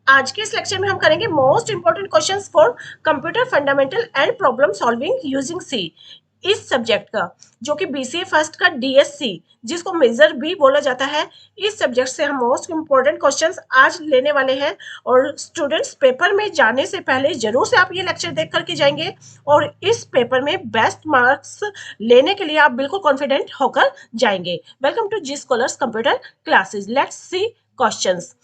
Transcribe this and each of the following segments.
आज के इस लेक्चर में हम करेंगे most important questions for computer fundamental and problem solving using C. इस सब्जेक्ट का जो कि बीसीए फर्स्ट का डीएससी जिसको मेजर भी बोला जाता है, इस सब्जेक्ट से हम मोस्ट इंपोर्टेंट क्वेश्चंस आज लेने वाले हैं। और स्टूडेंट्स पेपर में जाने से पहले जरूर से आप ये लेक्चर देख करके जाएंगे और इस पेपर में बेस्ट मार्क्स लेने के लिए आप बिल्कुल कॉन्फिडेंट होकर जाएंगे। Welcome to G scholars computer classes. Let's see questions.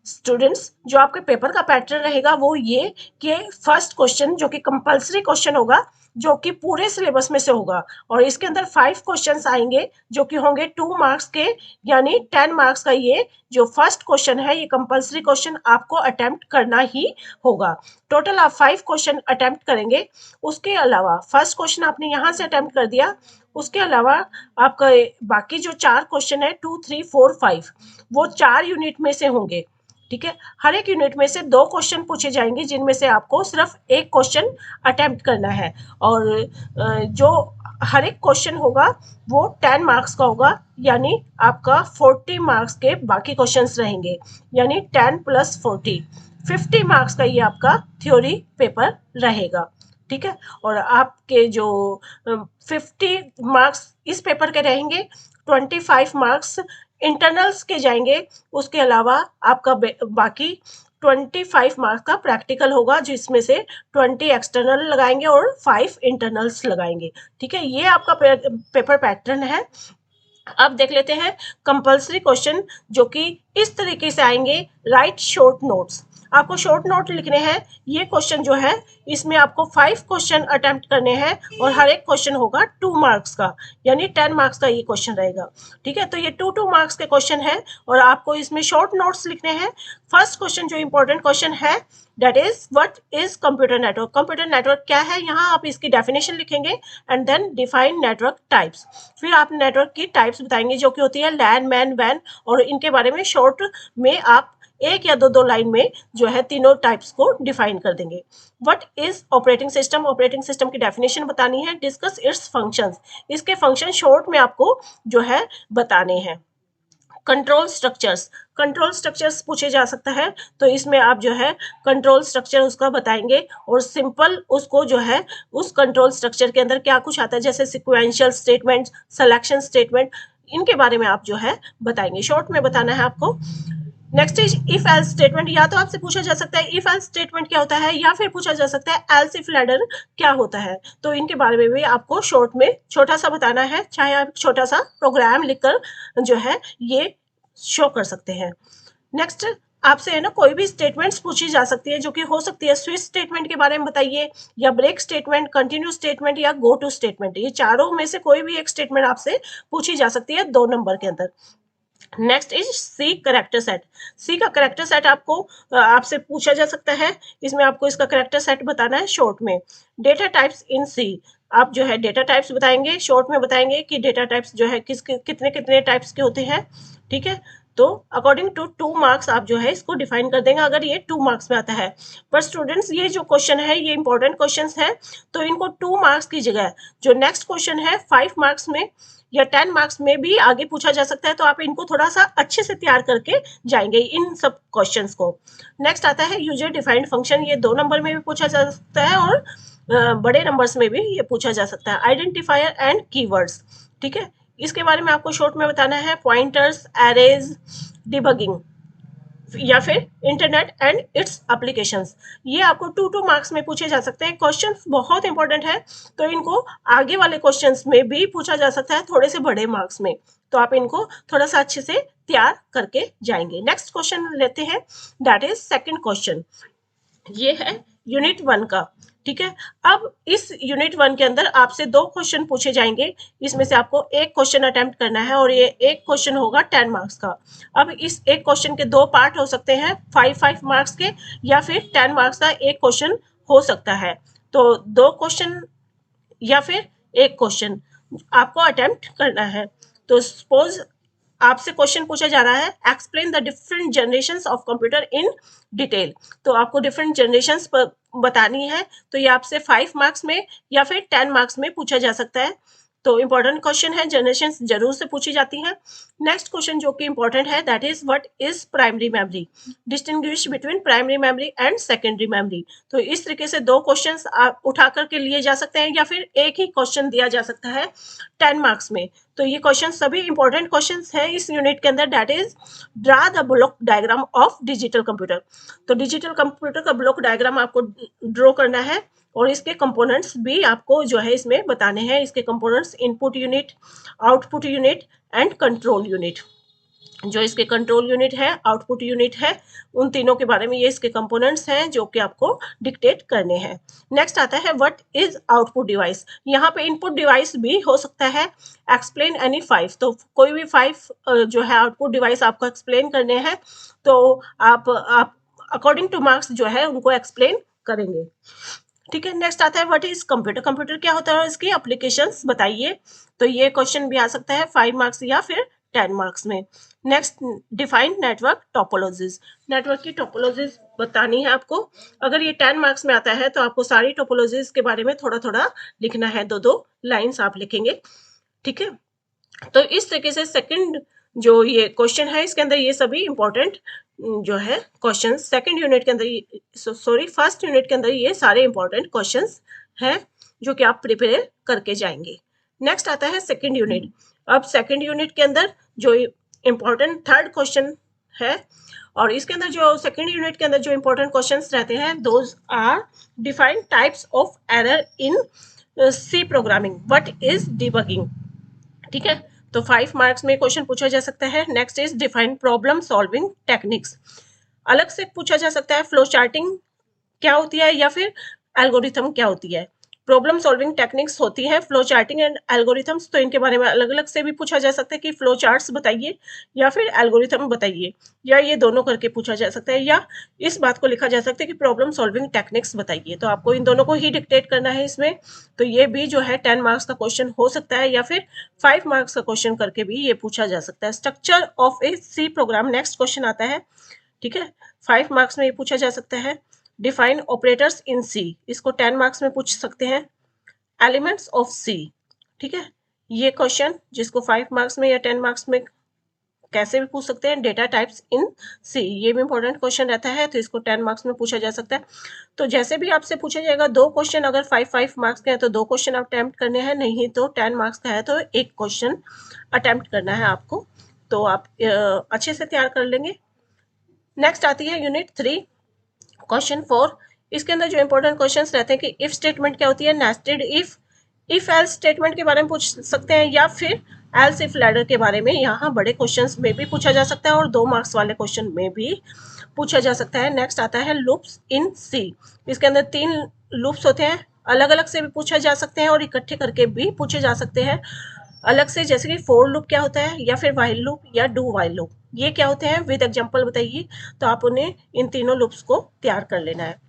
Students, जो आपके पेपर का पैटर्न रहेगा वो ये कि फर्स्ट क्वेश्चन जो कि कंपल्सरी क्वेश्चन होगा, जो कि पूरे सिलेबस में से होगा, और इसके अंदर 5 क्वेश्चंस आएंगे जो कि होंगे 2 मार्क्स के, यानी 10 मार्क्स का। ये जो फर्स्ट क्वेश्चन है ये कंपल्सरी क्वेश्चन आपको अटेम्प्ट करना ही होगा। टोटल आप 5 क्वेश्चन अटेम्प्ट करेंगे। उसके अलावा फर्स्ट क्वेश्चन आपने यहाँ से अटेम्प्ट कर दिया, उसके अलावा आपका बाकी जो 4 क्वेश्चन है 2, 3, 4, 5 वो 4 यूनिट में से होंगे। ठीक है, हर एक यूनिट में से 2 क्वेश्चन पूछे जाएंगे जिनमें से आपको सिर्फ एक क्वेश्चन अटेम्प्ट करना है। और जो हर एक क्वेश्चन होगा वो 10 मार्क्स का होगा, यानी आपका 40 मार्क्स के बाकी क्वेश्चंस रहेंगे, यानी 10 + 40 50 मार्क्स का ये आपका थ्योरी पेपर रहेगा। ठीक है, और आपके जो 50 मार्क्स इस पेपर के रहेंगे, 25 मार्क्स इंटरनल्स के जाएंगे। उसके अलावा आपका बाकी 25 मार्क्स का प्रैक्टिकल होगा, जिसमें से 20 एक्सटर्नल लगाएंगे और 5 इंटरनल्स लगाएंगे। ठीक है, ये आपका पेपर पैटर्न है। अब देख लेते हैं कंपल्सरी क्वेश्चन जो कि इस तरीके से आएंगे। राइट शॉर्ट नोट्स, आपको शॉर्ट नोट लिखने हैं। ये क्वेश्चन जो है इसमें आपको 5 क्वेश्चन अटेम्प्ट करने हैं और हर एक क्वेश्चन होगा 2 मार्क्स का, यानी 10 मार्क्स का ये क्वेश्चन रहेगा। ठीक है, तो ये 2 मार्क्स के क्वेश्चन है और आपको इसमें शॉर्ट नोट्स लिखने हैं। फर्स्ट क्वेश्चन जो इंपॉर्टेंट क्वेश्चन है that is what is computer network. Computer network क्या है, यहाँ आप इसकी डेफिनेशन लिखेंगे and then define network types. फिर आप नेटवर्क की टाइप्स बताएंगे जो कि होती है लैन, मैन, वैन, और इनके बारे में शॉर्ट में आप एक या दो लाइन में जो है तीनों टाइप्स को डिफाइन कर देंगे। What is operating system, operating system की डेफिनेशन बतानी है। डिस्कस इट्स फंक्शंस, इसके फंक्शन शॉर्ट में आपको जो है बताने हैं। कंट्रोल स्ट्रक्चर्स, कंट्रोल स्ट्रक्चर्स पूछे जा सकता है, तो इसमें आप जो है कंट्रोल स्ट्रक्चर उसका बताएंगे और सिंपल उसको जो है उस कंट्रोल स्ट्रक्चर के अंदर क्या कुछ आता है, जैसे सिक्वेंशियल स्टेटमेंट, सिलेक्शन स्टेटमेंट, इनके बारे में आप जो है बताएंगे। शॉर्ट में बताना है आपको। Next is if else statement, या तो आपसे पूछा जा सकता है इफ एल्स स्टेटमेंट क्या होता है, या फिर पूछा जा सकता है एल्स इफ लैडर क्या होता है। तो इनके बारे में भी आपको शॉर्ट में छोटा सा बताना है, चाहे आप छोटा सा प्रोग्राम लिखकर जो है ये शो कर सकते हैं। नेक्स्ट आपसे है ना कोई भी स्टेटमेंट्स पूछी जा सकती है, जो कि हो सकती है स्विच स्टेटमेंट के बारे में बताइए, या ब्रेक स्टेटमेंट, कंटिन्यू स्टेटमेंट, या गो टू स्टेटमेंट। ये चारों में से कोई भी एक स्टेटमेंट आपसे पूछी जा सकती है 2 नंबर के अंदर। Next is C character set. C का करेक्टर सेट आपको आपसे पूछा जा सकता है, इसमें आपको इसका करेक्टर सेट बताना है शॉर्ट में। डेटा टाइप्स इन सी, आप जो है डेटा टाइप्स बताएंगे, शॉर्ट में बताएंगे कि डेटा टाइप्स जो है कितने कितने टाइप्स के होते हैं। ठीक है, तो अकॉर्डिंग टू 2 मार्क्स आप जो है इसको डिफाइन कर देंगे अगर ये 2 मार्क्स में आता है। पर स्टूडेंट्स ये जो क्वेश्चन है ये इंपॉर्टेंट क्वेश्चन है, तो इनको 2 मार्क्स की जगह जो नेक्स्ट क्वेश्चन है 5 मार्क्स में या 10 मार्क्स में भी आगे पूछा जा सकता है, तो आप इनको थोड़ा सा अच्छे से तैयार करके जाएंगे इन सब क्वेश्चंस को। नेक्स्ट आता है यूजर डिफाइंड फंक्शन, ये 2 नंबर में भी पूछा जा सकता है और बड़े नंबर्स में भी ये पूछा जा सकता है। आइडेंटिफायर एंड कीवर्ड्स, ठीक है, इसके बारे में आपको शॉर्ट में बताना है। पॉइंटर्स, एरेज, डिबगिंग, या फिर इंटरनेट एंड इट्स एप्लीकेशंस, ये आपको 2 मार्क्स में पूछे जा सकते हैं। क्वेश्चंस बहुत इंपॉर्टेंट है, तो इनको आगे वाले क्वेश्चंस में भी पूछा जा सकता है थोड़े से बड़े मार्क्स में, तो आप इनको थोड़ा सा अच्छे से तैयार करके जाएंगे। नेक्स्ट क्वेश्चन लेते हैं, दैट इज सेकंड क्वेश्चन। ये है यूनिट 1 का। ठीक है, अब इस यूनिट 1 के अंदर आपसे 2 क्वेश्चन पूछे जाएंगे, इसमें से आपको एक क्वेश्चन अटेम्प्ट करना है और ये एक क्वेश्चन होगा 10 मार्क्स का। अब इस एक क्वेश्चन के 2 पार्ट हो सकते हैं, 5 मार्क्स के, या फिर 10 मार्क्स का एक क्वेश्चन हो सकता है। तो 2 क्वेश्चन या फिर एक क्वेश्चन आपको अटेम्प्ट करना है। तो सपोज आपसे क्वेश्चन पूछा जा रहा है, explain the different generations of computer in detail. तो आपको डिफरेंट जनरेशंस बतानी है, तो ये आपसे 5 मार्क्स में या फिर 10 मार्क्स में पूछा जा सकता है। तो इंपॉर्टेंट क्वेश्चन है, जनरेशन जरूर से पूछी जाती है। नेक्स्ट क्वेश्चन जो कि इंपॉर्टेंट है, that is what is primary memory, distinguish between primary memory and secondary memory. तो इस तरीके से दो क्वेश्चंस आप उठा करके लिए जा सकते हैं, या फिर एक ही क्वेश्चन दिया जा सकता है 10 मार्क्स में। तो ये क्वेश्चन सभी इंपॉर्टेंट क्वेश्चंस हैं इस यूनिट के अंदर। That is draw the block diagram of digital computer. तो डिजिटल कंप्यूटर का ब्लॉक डायग्राम आपको ड्रॉ करना है, और इसके कंपोनेंट्स भी आपको जो है इसमें बताने हैं। इसके components input unit, output unit and control unit. जो इसके कंट्रोल यूनिट है, आउटपुट यूनिट है, उन तीनों के बारे में ये इसके कंपोनेंट्स हैं जो कि आपको डिक्टेट करने हैं। नेक्स्ट आता है व्हाट इज आउटपुट डिवाइस। यहाँ पे इनपुट डिवाइस भी हो सकता है। एक्सप्लेन एनी 5, तो कोई भी 5 जो है आउटपुट डिवाइस आपको एक्सप्लेन करने हैं, तो आप अकॉर्डिंग टू मार्क्स जो है उनको एक्सप्लेन करेंगे। ठीक है, नेक्स्ट आता है व्हाट इज कंप्यूटर। कंप्यूटर क्या होता है और इसकी एप्लीकेशंस बताइए। तो ये क्वेश्चन भी आ सकता है 5 मार्क्स या फिर 10 मार्क्स में। Next, define network topologies. Network की टोपोलॉजीज बतानी है आपको। अगर ये 10 मार्क्स में आता है तो आपको सारी टोपोलॉजीज के बारे में थोड़ा थोड़ा लिखना है, 2-2 लाइन्स आप लिखेंगे। ठीक है, तो इस तरीके से सेकंड जो ये क्वेश्चन है इसके अंदर ये सभी इंपॉर्टेंट जो है क्वेश्चन सेकंड यूनिट के अंदर, फर्स्ट यूनिट के अंदर ये सारे इंपॉर्टेंट क्वेश्चंस हैं जो कि आप प्रिपेयर करके जाएंगे। नेक्स्ट आता है सेकंड यूनिट। अब सेकंड यूनिट के अंदर जो इंपॉर्टेंट थर्ड क्वेश्चन है, और इसके अंदर जो सेकंड यूनिट के अंदर जो इंपॉर्टेंट क्वेश्चंस रहते हैं, those are define types of error in C programming, what is debugging. ठीक है, तो 5 मार्क्स में क्वेश्चन पूछा जा सकता है। Next is define problem solving techniques. अलग से पूछा जा सकता है फ्लो चार्टिंग क्या होती है या फिर एल्गोरिथम क्या होती है। प्रॉब्लम सॉल्विंग टेक्निक्स होती है, फ्लो चार्टिंग एंड एल्गोरिथम्स तो इनके बारे में अलग अलग से भी पूछा जा सकता है कि फ्लो चार्ट्स बताइए या फिर एल्गोरिथम बताइए, या ये दोनों करके पूछा जा सकता है, या इस बात को लिखा जा सकता है कि प्रॉब्लम सॉल्विंग टेक्निक्स बताइए। तो आपको इन दोनों को ही डिक्टेट करना है इसमें। तो ये भी जो है 10 मार्क्स का क्वेश्चन हो सकता है, या फिर 5 मार्क्स का क्वेश्चन करके भी ये पूछा जा सकता है। Structure of a C program next question आता है। ठीक है, 5 मार्क्स में ये पूछा जा सकता है। डिफाइन ऑपरेटर्स इन सी, इसको 10 मार्क्स में पूछ सकते हैं। एलिमेंट्स ऑफ सी, ठीक है, ये क्वेश्चन जिसको 5 मार्क्स में या 10 मार्क्स में कैसे भी पूछ सकते हैं। डेटा टाइप्स इन सी, ये भी इंपॉर्टेंट क्वेश्चन रहता है, तो इसको 10 मार्क्स में पूछा जा सकता है। तो जैसे भी आपसे पूछा जाएगा 2 क्वेश्चन, अगर 5 मार्क्स के हैं तो 2 क्वेश्चन आप अटेम्प्ट करने हैं, नहीं तो 10 मार्क्स का है तो 1 क्वेश्चन अटेम्प्ट करना है आपको। तो आप अच्छे से तैयार कर लेंगे। नेक्स्ट आती है यूनिट 3 क्वेश्चन 4। इसके अंदर जो इंपॉर्टेंट क्वेश्चंस रहते हैं कि इफ स्टेटमेंट क्या होती है, नेस्टेड इफ एल्स स्टेटमेंट के बारे में पूछ सकते हैं, या फिर एल्स इफ लैडर के बारे में यहाँ बड़े क्वेश्चंस में भी पूछा जा सकता है और 2 मार्क्स वाले क्वेश्चन में भी पूछा जा सकता है। नेक्स्ट आता है लूप्स इन सी। इसके अंदर 3 लूप्स होते हैं, अलग अलग से भी पूछा जा सकते हैं और इकट्ठे करके भी पूछे जा सकते हैं अलग से। जैसे कि फोर लूप क्या होता है, या फिर व्हाइल लूप या डू व्हाइल लूप, ये क्या होते हैं विद एग्जांपल बताइए। तो आप उन्हें इन तीनों लूप्स को तैयार कर लेना है।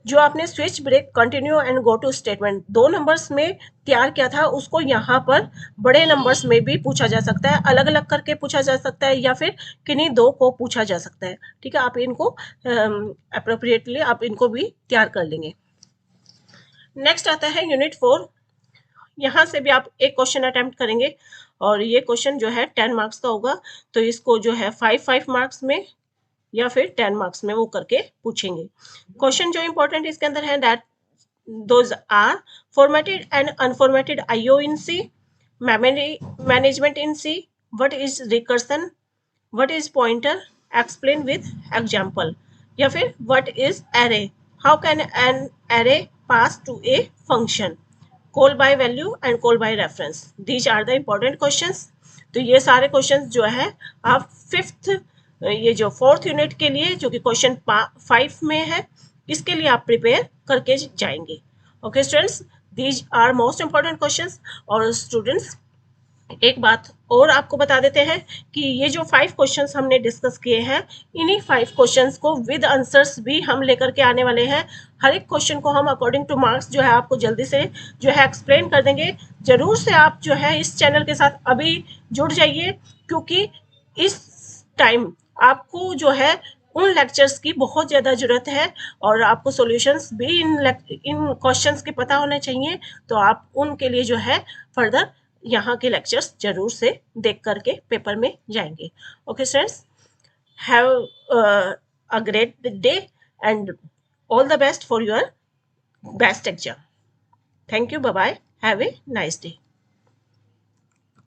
जो आपने switch break continue and go to statement 2 numbers में तैयार किया था, उसको यहाँ पर बड़े नंबर्स में भी पूछा जा सकता है, अलग अलग करके पूछा जा सकता है, या फिर किन्हीं 2 को पूछा जा सकता है। ठीक है, आप इनको अप्रोप्रिएटली आप इनको भी तैयार कर लेंगे। नेक्स्ट आता है यूनिट 4। यहाँ से भी आप एक क्वेश्चन अटेम्प्ट करेंगे, और ये क्वेश्चन जो है 10 मार्क्स का होगा। तो इसको जो है 5 मार्क्स में या फिर 10 मार्क्स में वो करके पूछेंगे। क्वेश्चन जो इंपॉर्टेंट इसके अंदर है, that those are formatted and unformatted IO in C, memory management in C, what is recursion, what is pointer, explain with example, या फिर what is array, how can an array pass to a function, call by value and call by reference. These are the important questions. तो ये सारे questions जो है आप ये जो 4th यूनिट के लिए जो कि क्वेश्चन 5 में है, इसके लिए आप प्रिपेयर करके जाएंगे। Okay students, these are most important questions. और स्टूडेंट्स एक बात और आपको बता देते हैं कि ये जो 5 क्वेश्चंस हमने डिस्कस किए हैं, इन्हीं 5 क्वेश्चंस को विद आंसर्स भी हम लेकर के आने वाले हैं। हर एक क्वेश्चन को हम अकॉर्डिंग टू मार्क्स जो है आपको जल्दी से जो है एक्सप्लेन कर देंगे। जरूर से आप जो है इस चैनल के साथ अभी जुड़ जाइए, क्योंकि इस टाइम आपको जो है उन लेक्चर्स की बहुत ज़्यादा ज़रूरत है, और आपको सॉल्यूशंस भी इन क्वेश्चंस के पता होने चाहिए। तो आप उनके लिए जो है फर्दर यहाँ के लेक्चर्स जरूर से देख करके पेपर में जाएंगे. Okay friends, have a great day and all the best for your best exam. Thank you. Bye bye. Have a nice day.